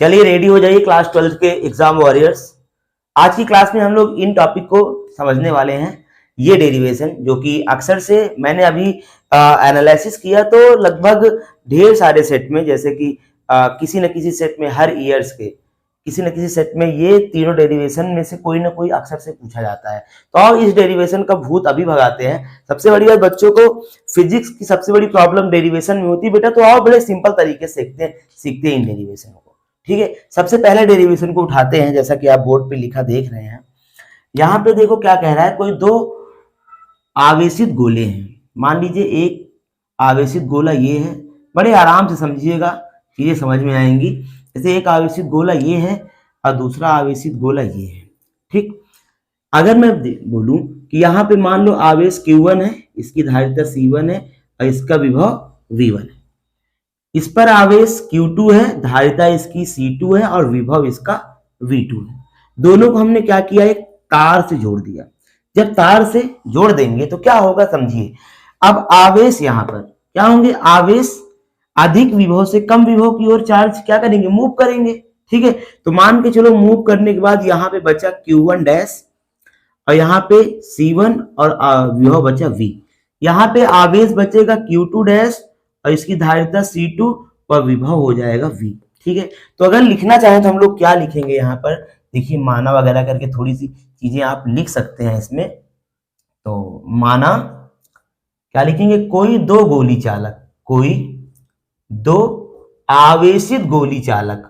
चलिए रेडी हो जाइए क्लास 12 के एग्जाम वॉरियर्स। आज की क्लास में हम लोग इन टॉपिक को समझने वाले हैं। ये डेरिवेशन जो कि अक्सर से मैंने अभी एनालिसिस किया तो लगभग ढेर सारे सेट में, जैसे कि किसी न किसी सेट में हर ईयर्स के किसी न किसी सेट में ये तीनों डेरिवेशन में से कोई ना कोई अक्सर से पूछा जाता है। तो आओ इस डेरिवेशन का भूत अभी भगाते हैं। सबसे बड़ी बात, बच्चों को फिजिक्स की सबसे बड़ी प्रॉब्लम डेरिवेशन में होती है बेटा, तो आओ बड़े सिंपल तरीके से सीखते हैं इन डेरिवेशन को। ठीक है, सबसे पहले डेरिवेशन को उठाते हैं, जैसा कि आप बोर्ड पे लिखा देख रहे हैं। यहाँ पे देखो क्या कह रहा है, कोई दो आवेशित गोले हैं। मान लीजिए एक आवेशित गोला ये है, बड़े आराम से समझिएगा, चीजें समझ में आएंगी। जैसे एक आवेशित गोला ये है और दूसरा आवेशित गोला ये है। ठीक, अगर मैं बोलूं कि यहाँ पे मान लो आवेश Q1 है, इसकी धारिता C1 है और इसका विभव V1 है। इस पर आवेश Q2 है, धारिता इसकी C2 है और विभव इसका V2 है। दोनों को हमने क्या किया, एक तार से जोड़ दिया। जब तार से जोड़ देंगे तो क्या होगा समझिए। अब आवेश यहाँ पर क्या होंगे, आवेश अधिक विभव से कम विभव की ओर चार्ज क्या करेंगे, मूव करेंगे। ठीक है, तो मान के चलो मूव करने के बाद यहाँ पे बचा Q1 डैश और यहाँ पे C1 और विभव बचा V। यहाँ पे आवेश बचेगा Q2 डैश और इसकी धारिता C2 और विभव हो जाएगा V। ठीक है, तो अगर लिखना चाहें तो हम लोग क्या लिखेंगे यहाँ पर, देखिए माना वगैरह करके थोड़ी सी चीजें आप लिख सकते हैं इसमें। तो माना क्या लिखेंगे, कोई दो गोली चालक, कोई दो आवेशित गोली चालक,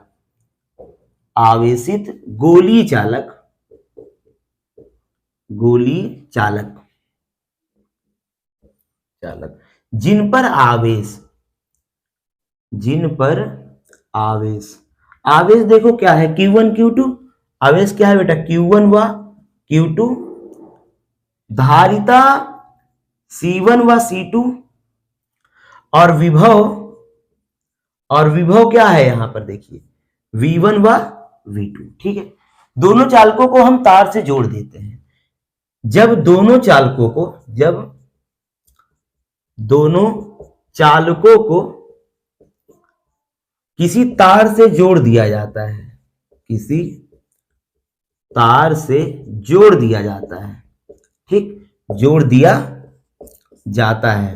आवेशित गोली चालक, गोली चालक चालक जिन पर आवेश, जिन पर आवेश, आवेश देखो क्या है, Q1 Q2, आवेश क्या है बेटा, Q1 व Q2, धारिता C1 व C2 और विभव क्या है यहां पर देखिए V1 व V2। ठीक है, दोनों चालकों को हम तार से जोड़ देते हैं। जब दोनों चालकों को किसी तार से जोड़ दिया जाता है, किसी तार से जोड़ दिया जाता है, ठीक, जोड़ दिया जाता है,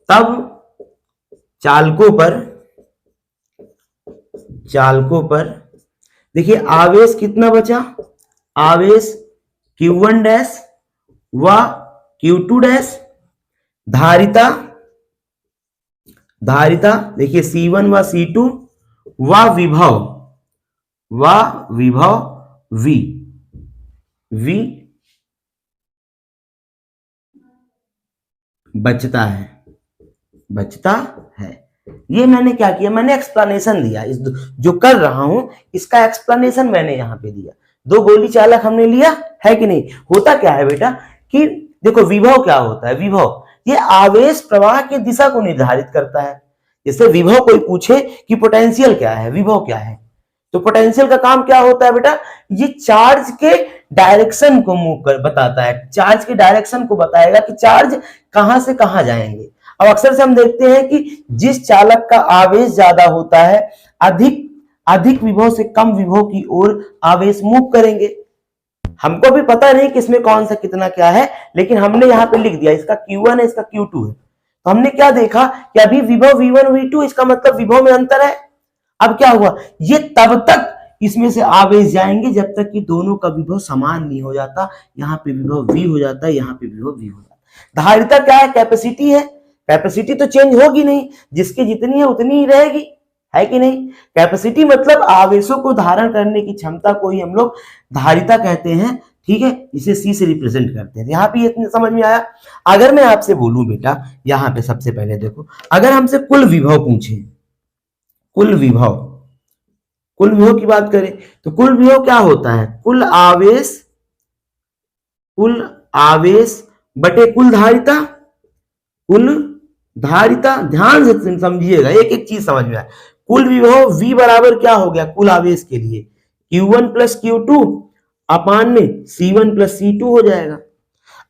तब चालकों पर देखिए आवेश कितना बचा, आवेश Q1 डैश व Q2 डैश, धारिता देखिए C1 व C2 व विभव V बचता है। ये मैंने क्या किया, मैंने एक्सप्लेनेशन दिया, इस जो कर रहा हूं इसका एक्सप्लेनेशन मैंने यहां पे दिया। दो गोली चालक हमने लिया है कि नहीं। होता क्या है बेटा कि देखो विभव क्या होता है, विभव ये आवेश प्रवाह की दिशा को निर्धारित करता है। जैसे विभव कोई पूछे कि पोटेंशियल क्या है, विभव क्या है, तो पोटेंशियल का काम क्या होता है बेटा, ये चार्ज के डायरेक्शन को मूव कर बताता है, चार्ज के डायरेक्शन को बताएगा कि चार्ज कहां से कहां जाएंगे। अब अक्सर से हम देखते हैं कि जिस चालक का आवेश ज्यादा होता है अधिक विभव से कम विभव की ओर आवेश मूव करेंगे। हमको भी पता नहीं कि इसमें कौन सा कितना क्या है, लेकिन हमने यहाँ पे लिख दिया इसका Q1 है, इसका Q2 है। तो हमने क्या देखा कि अभी विभव V1 V2, इसका मतलब विभव में अंतर है। अब क्या हुआ, ये तब तक इसमें से आवेश जाएंगे जब तक कि दोनों का विभव समान नहीं हो जाता। यहाँ पे विभव V हो जाता है, यहाँ पे विभव V हो जाता है। धारिता क्या है, कैपेसिटी है, कैपेसिटी तो चेंज होगी नहीं, जिसकी जितनी है उतनी ही रहेगी, है कि नहीं। कैपेसिटी मतलब आवेशों को धारण करने की क्षमता को ही हम लोग धारिता कहते हैं। ठीक है, इसे C से रिप्रेजेंट करते हैं। यहाँ पे इतने समझ में आया। अगर मैं आपसे बोलूं बेटा, यहाँ पे सबसे पहले देखो, अगर हमसे कुल विभव पूछे, कुल विभव की बात करें तो कुल विभव क्या होता है, कुल आवेश बटे कुल धारिता। ध्यान से समझिएगा, एक एक चीज समझ में आए। कुल विभव V बराबर क्या हो गया, कुल आवेश के लिए Q1 प्लस Q2 अपान में C1 प्लस C2 हो जाएगा।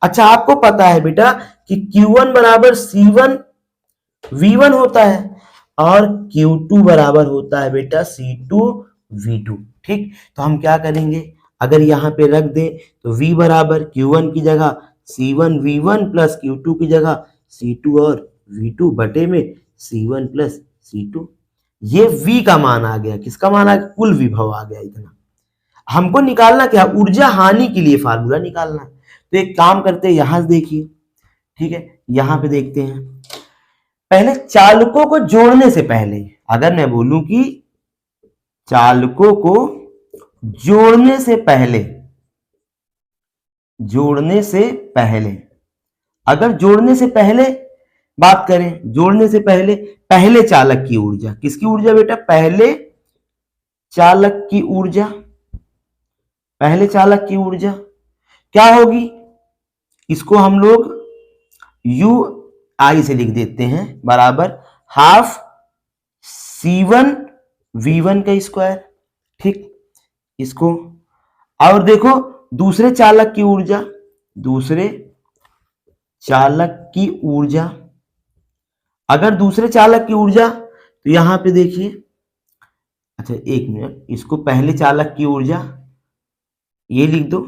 अच्छा, आपको पता है बेटा कि Q1 बराबर C1 V1 होता है और Q2 बराबर होता है बेटा C2V2। ठीक, तो हम क्या करेंगे, अगर यहाँ पे रख दें तो V बराबर Q1 की जगह C1V1 प्लस Q2 की जगह C2 और V2 बटे में C1 प्लस C2। ये V का मान आ गया, किसका मान आ गया, कुल विभव आ गया इतना। हमको निकालना क्या, ऊर्जा हानि के लिए फार्मूला निकालना है। तो एक काम करते हैं, यहां से देखिए, ठीक है, यहां पे देखते हैं। पहले चालकों को जोड़ने से पहले, अगर मैं बोलूं कि चालकों को जोड़ने से पहले, अगर जोड़ने से पहले बात करें, जोड़ने से पहले चालक की ऊर्जा, किसकी ऊर्जा बेटा, पहले चालक की ऊर्जा, पहले चालक की ऊर्जा क्या होगी, इसको हम लोग यू आई से लिख देते हैं, बराबर हाफ C1V1 का स्क्वायर। ठीक, इसको, और देखो दूसरे चालक की ऊर्जा, दूसरे चालक की ऊर्जा, अगर दूसरे चालक की ऊर्जा तो यहां पे देखिए, अच्छा एक मिनट, इसको पहले चालक की ऊर्जा ये लिख दो।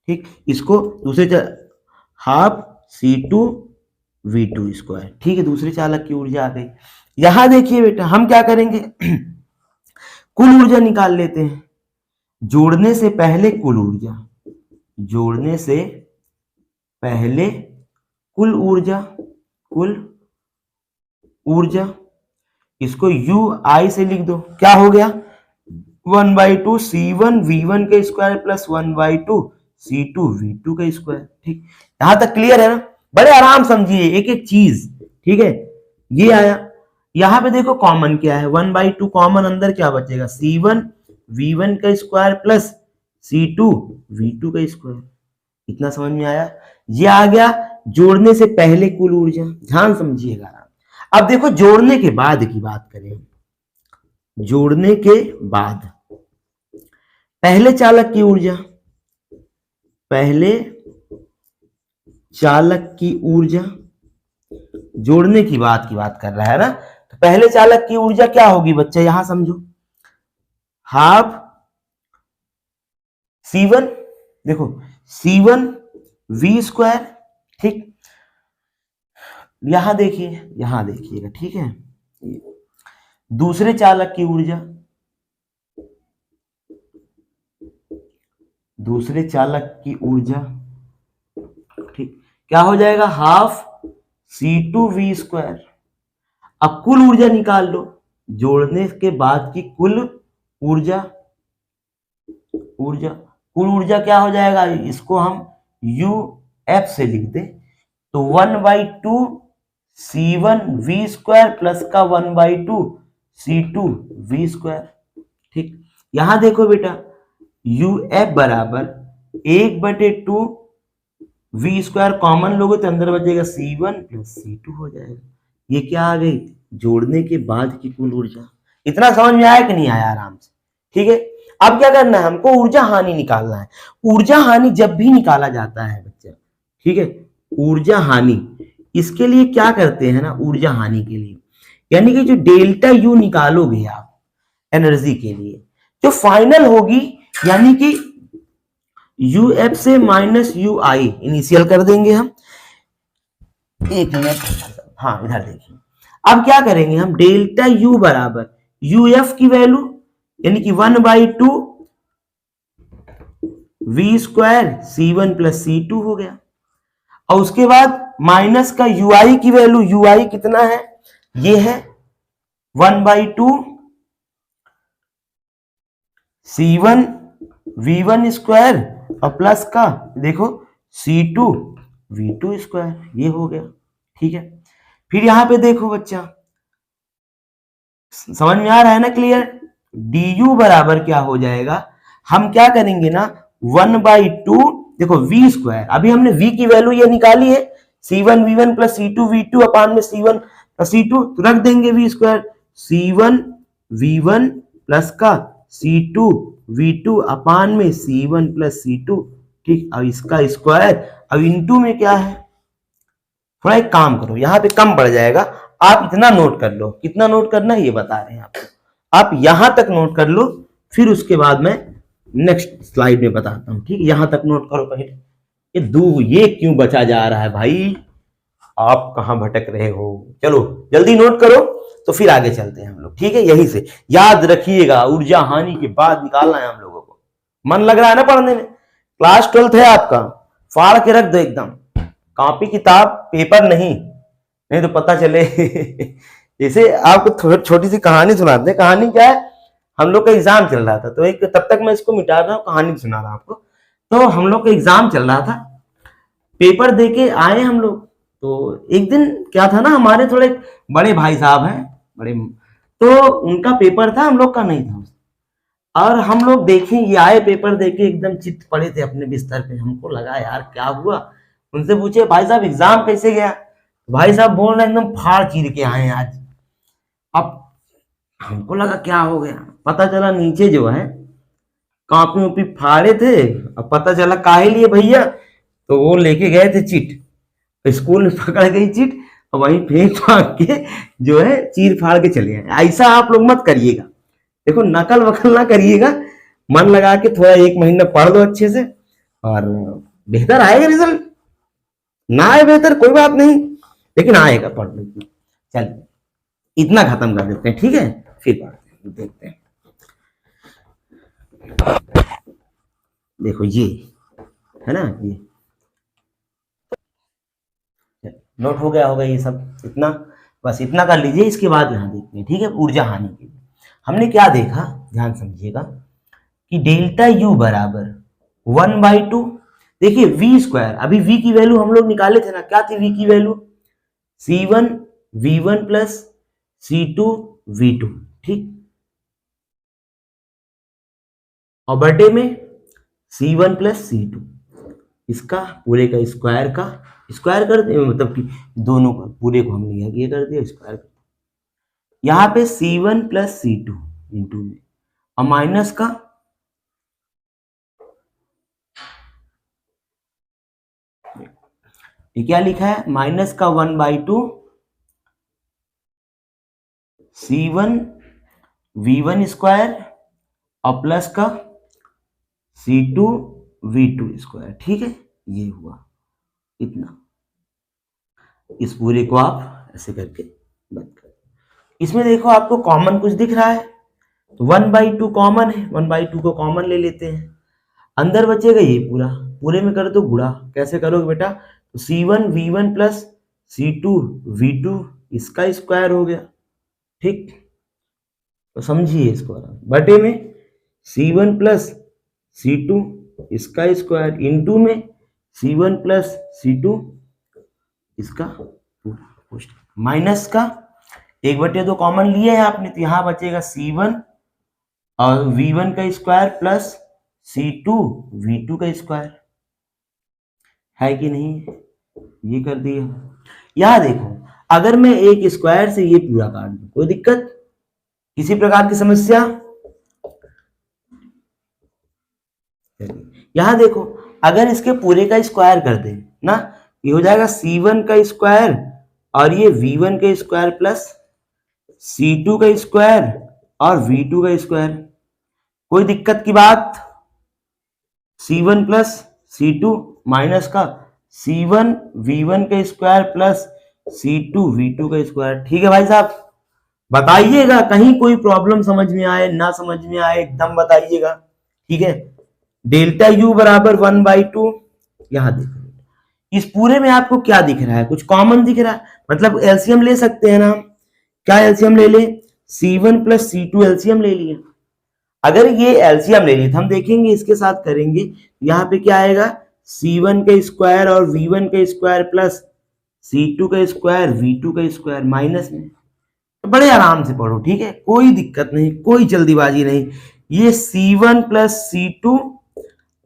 ठीक, इसको दूसरे हाफ C2V2 स्क्वायर। ठीक है, दूसरे चालक की ऊर्जा आ गई। यहां देखिए बेटा, हम क्या करेंगे कुल ऊर्जा निकाल लेते हैं। जोड़ने से पहले कुल ऊर्जा, जोड़ने से पहले कुल ऊर्जा, कुल ऊर्जा, इसको UI से लिख दो, क्या हो गया 1/2 C1V1 का स्क्वायर प्लस 1/2 C2V2 का स्क्वायर। ठीक, यहां तक क्लियर है ना, बड़े आराम समझिए एक एक चीज। ठीक है, ये आया, यहां पे देखो कॉमन क्या है, 1/2 कॉमन, अंदर क्या बचेगा C1V1 का स्क्वायर प्लस C2V2 का स्क्वायर। इतना समझ में आया, ये आ गया जोड़ने से पहले कुल ऊर्जा। ध्यान समझिएगा। अब देखो जोड़ने के बाद की बात करें, जोड़ने के बाद पहले चालक की ऊर्जा, पहले चालक की ऊर्जा, जोड़ने की बात कर रहा है ना, तो पहले चालक की ऊर्जा क्या होगी बच्चा, यहां समझो, हाफ C1, देखो C1V स्क्वायर। ठीक, यहां देखिएगा, ठीक है, दूसरे चालक की ऊर्जा, दूसरे चालक की ऊर्जा, ठीक, क्या हो जाएगा हाफ C2V स्क्वायर। अब कुल ऊर्जा निकाल लो, जोड़ने के बाद की कुल ऊर्जा, कुल ऊर्जा क्या हो जाएगा, इसको हम UF से लिख दे, तो 1/2 C1V स्क्वायर प्लस का 1/2 C2V स्क्वायर। ठीक, यहां देखो बेटा UF बराबर 1/2 V स्क्वायर कॉमन लोगे तो अंदर बचेगा C1 प्लस C2 हो जाएगा। ये क्या आ गई, जोड़ने के बाद की कुल ऊर्जा। इतना समझ में आया कि नहीं आया, आराम से। ठीक है, अब क्या करना है, हमको ऊर्जा हानि निकालना है। ऊर्जा हानि जब भी निकाला जाता है बच्चा, ठीक है, ऊर्जा हानि, इसके लिए क्या करते हैं ना, ऊर्जा हानि के लिए यानी कि जो डेल्टा U निकालोगे आप एनर्जी के लिए, जो फाइनल होगी, यानी कि UF से माइनस UI इनिशियल कर देंगे हम। एक मिनट, हाँ इधर देखिए, अब क्या करेंगे हम, डेल्टा U बराबर UF की वैल्यू यानी कि 1/2 V square C1 plus C2 हो गया, और उसके बाद माइनस का UI की वैल्यू, UI कितना है, ये है 1/2 C1 V1 स्क्वायर और प्लस का देखो C2 V2 स्क्वायर, ये हो गया। ठीक है, फिर यहां पे देखो बच्चा, समझ में आ रहा है ना, क्लियर, du बराबर क्या हो जाएगा, हम क्या करेंगे ना 1/2 देखो V स्क्वायर, अभी हमने V की वैल्यू ये निकाली है C1V1 प्लस C2V2 अपान में C1 प्लस C2, तो रख देंगे V स्क्वायर C1V1 प्लस का C2V2 अपान में C1 प्लस C2। ठीक, अब इसका स्क्वायर, अब इनटू में क्या है, थोड़ा एक काम करो, यहां पे कम पड़ जाएगा, आप इतना नोट कर लो, कितना नोट करना है ये बता रहे हैं आपको, आप यहां तक नोट कर लो, फिर उसके बाद मैं नेक्स्ट स्लाइड में बताता हूं, ठीक है। यहां तक नोट करो पहले। ये क्यों बचा जा रहा है भाई, आप कहां भटक रहे हो, चलो जल्दी नोट करो, तो फिर आगे चलते हैं हम लोग, ठीक है। यहीं से याद रखिएगा, ऊर्जा हानि के बाद निकालना है हम लोगों को। मन लग रहा है ना पढ़ने में, क्लास 12th है आपका, फाड़ के रख दो एकदम, कॉपी किताब पेपर नहीं, नहीं तो पता चले जैसे आपको छोटी सी कहानी सुनाते हैं। कहानी क्या है, हम लोग का एग्जाम चल रहा था, तो एक तब तक मैं इसको मिटा रहा हूँ, कहानी सुना रहा हूँ आपको। तो हम लोग का एग्जाम चल रहा था, पेपर देके आए हम लोग। तो एक दिन क्या था ना, हमारे थोड़े बड़े भाई साहब हैं, बड़े, तो उनका पेपर था, हम लोग का नहीं था। और हम लोग देखें, ये आए पेपर देके एकदम चित्त पड़े थे अपने बिस्तर पे। हमको लगा यार क्या हुआ, उनसे पूछे भाई साहब एग्जाम कैसे गया, भाई साहब बोल रहे एकदम फाड़ चीर के आए आज। अब हमको लगा क्या हो गया, पता चला नीचे जो है कॉपी वॉपी फाड़े थे। अब पता चला काहे लिए भैया, तो वो लेके गए थे चिट, स्कूल में पकड़ गई चिट, और वहीं फेंक फाक के जो है चीर फाड़ के चले आए। ऐसा आप लोग मत करिएगा, देखो नकल वकल ना करिएगा, मन लगा के थोड़ा 1 महीना पढ़ लो अच्छे से, और बेहतर आएगा रिजल्ट। ना आए बेहतर कोई बात नहीं, लेकिन आएगा, पढ़ लो। चलिए इतना खत्म कर देते हैं, ठीक है, फिर देखते हैं। देखो ये है ना, ये नोट हो गया होगा ये सब, इतना बस इतना कर लीजिए। इसके बाद यहाँ देखते हैं, ठीक है, ऊर्जा हानि के लिए हमने क्या देखा, ध्यान समझिएगा कि डेल्टा यू बराबर 1/2, देखिए वी स्क्वायर, अभी वी की वैल्यू हम लोग निकाले थे ना, क्या थी वी की value, C1 V1 plus C2 V2, ठीक, और बटे में C1 प्लस C2, इसका पूरे का स्क्वायर कर दिया, मतलब कि दोनों का पूरे को हमने ये कर दिया स्क्वायर। यहाँ पे C1 प्लस C2 इंटू में, और माइनस का ये क्या लिखा है, माइनस का 1/2 C1 V1 स्क्वायर और प्लस का C2 V2 स्क्वायर, ठीक है, ये हुआ इतना। इस पूरे को आप ऐसे करके बंद कर, इसमें देखो आपको कॉमन कुछ दिख रहा है, तो 1/2 कॉमन है, 1/2 को कॉमन ले लेते हैं, अंदर बचेगा ये पूरा, पूरे में कर दो गुणा, कैसे करोगे बेटा, तो C1 V1 plus C2 V2 इसका स्क्वायर हो गया, ठीक, तो समझिए इसको, बटे में C1 प्लस C2 इसका स्क्वायर इंटू में C1 प्लस C2 इसका पूरा, माइनस का 1/2 कॉमन लिया है आपने, तो यहाँ बचेगा C1 और V1 का स्क्वायर प्लस C2 V2 का स्क्वायर, है कि नहीं, ये कर दिया। यहां देखो, अगर मैं एक स्क्वायर से ये पूरा काट दूं, कोई दिक्कत, किसी प्रकार की समस्या, यहां देखो अगर इसके पूरे का स्क्वायर कर दे ना, ये हो जाएगा C1 का स्क्वायर और ये V1 का स्क्वायर प्लस C2 का स्क्वायर और V2 का स्क्वायर, कोई दिक्कत की बात, C1 प्लस C2 माइनस का C1 V1 का स्क्वायर प्लस C2 V2 का स्क्वायर, ठीक है भाई साहब, बताइएगा कहीं कोई प्रॉब्लम समझ में आए ना समझ में आए, एकदम बताइएगा, ठीक है। डेल्टा यू बराबर 1/2, यहां देखो इस पूरे में आपको क्या दिख रहा है, कुछ कॉमन दिख रहा है, मतलब एलसीएम ले सकते हैं ना, क्या एलसीएम ले ले, C1 प्लस C2 एलसीएम ले लिया। अगर ये एलसीएम ले ली तो हम देखेंगे इसके साथ करेंगे, यहाँ पे क्या आएगा, C1 का स्क्वायर और V1 का स्क्वायर प्लस C2 का स्क्वायर V2 का स्क्वायर माइनस में, तो बड़े आराम से पढ़ो, ठीक है, कोई दिक्कत नहीं, कोई जल्दीबाजी नहीं, ये C1 प्लस C2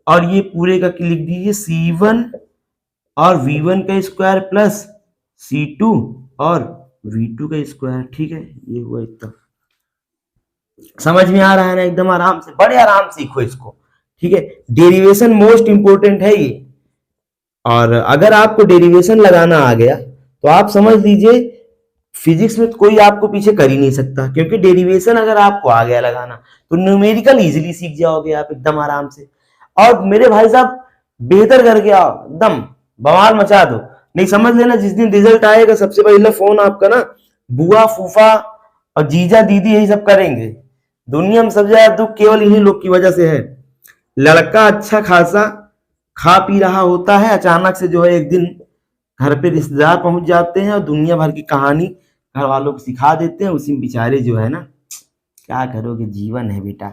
और ये पूरे का लिख दीजिए C1 और V1 का स्क्वायर प्लस C2 और V2 का स्क्वायर, ठीक है, ये हुआ एकदम समझ में आ रहा है ना, एकदम आराम से, बड़े आराम से सीखो इसको, ठीक है, डेरिवेशन मोस्ट इंपोर्टेंट है ये, और अगर आपको डेरिवेशन लगाना आ गया तो आप समझ लीजिए फिजिक्स में कोई आपको पीछे कर ही नहीं सकता, क्योंकि डेरिवेशन अगर आपको आ गया लगाना तो न्यूमेरिकल इजीली सीख जाओगे आप एकदम आराम से। और मेरे भाई साहब बेहतर करके आओ, एकदम बवाल मचा दो। नहीं समझ लेना, जिस दिन रिजल्ट आएगा सबसे पहले फोन आपका ना बुआ फूफा और जीजा दीदी यही सब करेंगे। दुनिया में सबसे ज्यादा दुख केवल इन्हीं लोग की वजह से है। लड़का अच्छा खासा खा पी रहा होता है, अचानक से जो है एक दिन घर पे रिश्तेदार पहुंच जाते हैं और दुनिया भर की कहानी घर वालों को सिखा देते हैं। उसी में बेचारे जो है ना, क्या करोगे, जीवन है बेटा,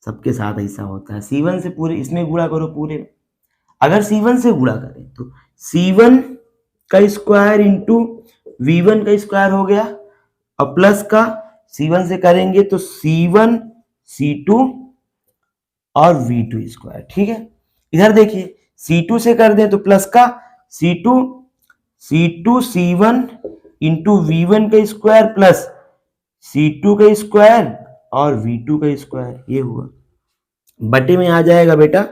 सबके साथ ऐसा होता है। C1 से पूरे इसमें गुणा करो पूरे, अगर C1 से गुणा करें तो C1 का स्क्वायर इंटू V1 का स्क्वायर हो गया, और प्लस का C1 से करेंगे तो C1 C2 और V2 स्क्वायर। ठीक है, इधर देखिए C2 से कर दें तो प्लस का C2 C1 इंटू V1 का स्क्वायर प्लस C2 का स्क्वायर और V2 का स्क्वायर, ये हुआ। बटे में आ जाएगा बेटा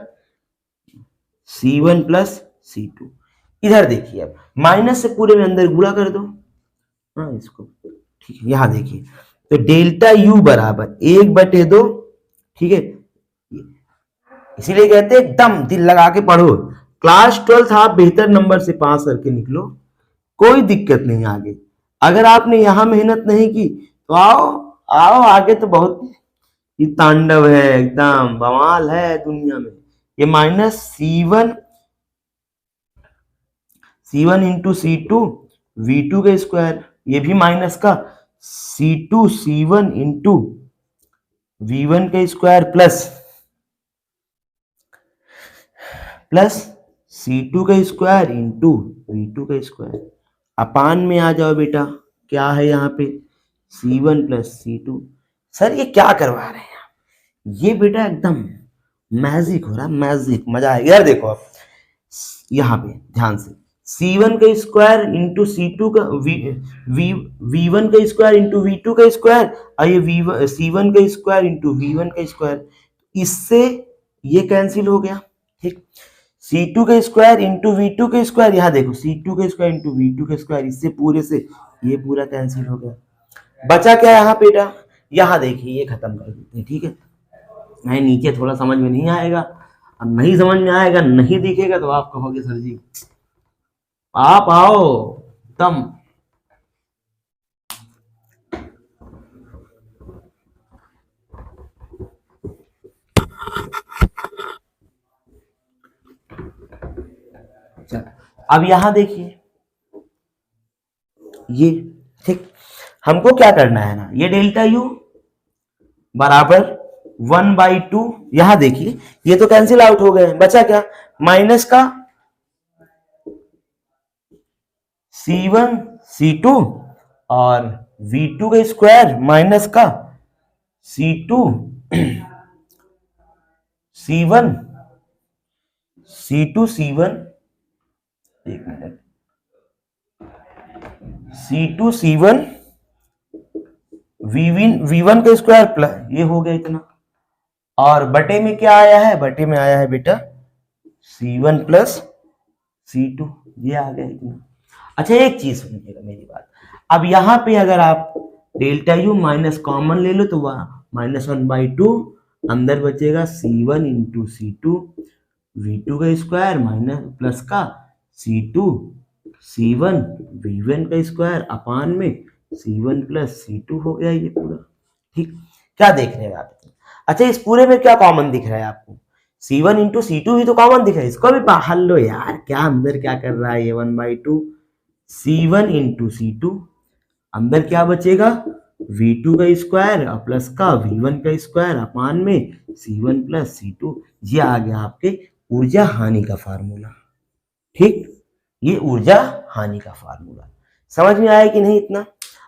C1 प्लस C2। इधर देखिए अब माइनस से पूरे में अंदर गुणा कर दो, हाँ इसको, ठीक है। यहां देखिए तो डेल्टा U बराबर 1/2, ठीक है। इसीलिए कहते हैं एकदम दिल लगा के पढ़ो। क्लास 12 आप बेहतर नंबर से पास करके निकलो, कोई दिक्कत नहीं आगे। अगर आपने यहां मेहनत नहीं की तो आओ आओ आगे, तो बहुत ये तांडव है, एकदम बवाल है दुनिया में। ये minus C1 into C2 V2 का स्क्वायर, ये भी माइनस का C2 C1 इंटू V1 का स्क्वायर प्लस C2 का स्क्वायर इंटू V2 का स्क्वायर। अपान में आ जाओ बेटा, क्या है यहाँ पे C1 प्लस C2। सर ये क्या करवा रहे हैं आप, ये बेटा एकदम मैजिक हो रहा है, मैजिक, मजा आएगा। यार देखो आप यहाँ पे ध्यान से, C1 का स्क्वायर इंटू C2 का V1 का स्क्वायर इंटू V2 का स्क्वायर, और ये C1 का स्क्वायर इंटू V1 का स्क्वायर, इससे ये कैंसिल हो गया। ठीक, C2 का स्क्वायर इंटू V2 का स्क्वायर, यहाँ देखो C2 का स्क्वायर इंटू V2 का स्क्वायर, इससे पूरे से ये पूरा कैंसिल हो गया। बचा क्या यहाँ बेटा, यहाँ देखिए ये खत्म कर देते हैं। ठीक है, नहीं नीचे थोड़ा समझ में नहीं आएगा, और नहीं समझ में आएगा, नहीं दिखेगा तो आप कहोगे सर जी आप आओ एकदम। अब यहां देखिए ये, ठीक, हमको क्या करना है ना, ये डेल्टा U बराबर 1/2, यहां देखिए ये तो कैंसिल आउट हो गए, बचा क्या, माइनस का C1 C2 और V2 का स्क्वायर माइनस का C2 C1 C2 C1, एक मिनट, C2 C1 V1 का स्क्वायर प्लस, ये हो गया इतना, और बटे में क्या आया है, बटे में आया है बेटा C1 प्लस C2, ये आ गया इतना। अच्छा एक चीज सुनिएगा मेरी बात, अब यहाँ पे अगर आप डेल्टा U माइनस कॉमन ले लो तो वह -1/2, अंदर बचेगा C1 इंटू C2 V2 का स्क्वायर माइनस प्लस का C2 C1 V1 का स्क्वायर अपान में C1 प्लस C2 हो गया ये पूरा। ठीक, क्या देख रहे हैं आप, अच्छा इस पूरे में क्या कॉमन दिख रहा है आपको, C1 इंटू C2 भी तो कॉमन दिख रहा है, इसको भी बाहर लो यार, क्या अंदर क्या कर रहा है ये 1/2 C1 इंटू C2, अंदर क्या बचेगा V2 का स्क्वायर और प्लस का V1 का स्क्वायर अपान में C1 प्लस C2, ये आ गया आपके ऊर्जा हानि का फार्मूला। ठीक, ये ऊर्जा हानि का फार्मूला समझ में आया कि नहीं इतना,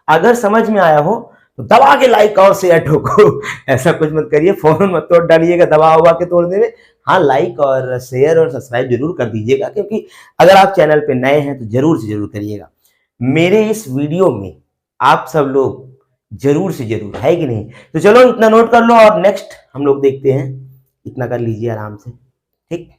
अगर समझ में आया हो तो दबा के लाइक और शेयर ठोको ऐसा कुछ मत करिए, फोन मत तोड़ डालिएगा दबा हुआ के तोड़ने में। हाँ लाइक और शेयर और सब्सक्राइब जरूर कर दीजिएगा, क्योंकि अगर आप चैनल पे नए हैं तो जरूर से जरूर करिएगा। मेरे इस वीडियो में आप सब लोग जरूर से जरूर, है कि नहीं, तो चलो इतना नोट कर लो और नेक्स्ट हम लोग देखते हैं, इतना कर लीजिए आराम से। ठीक।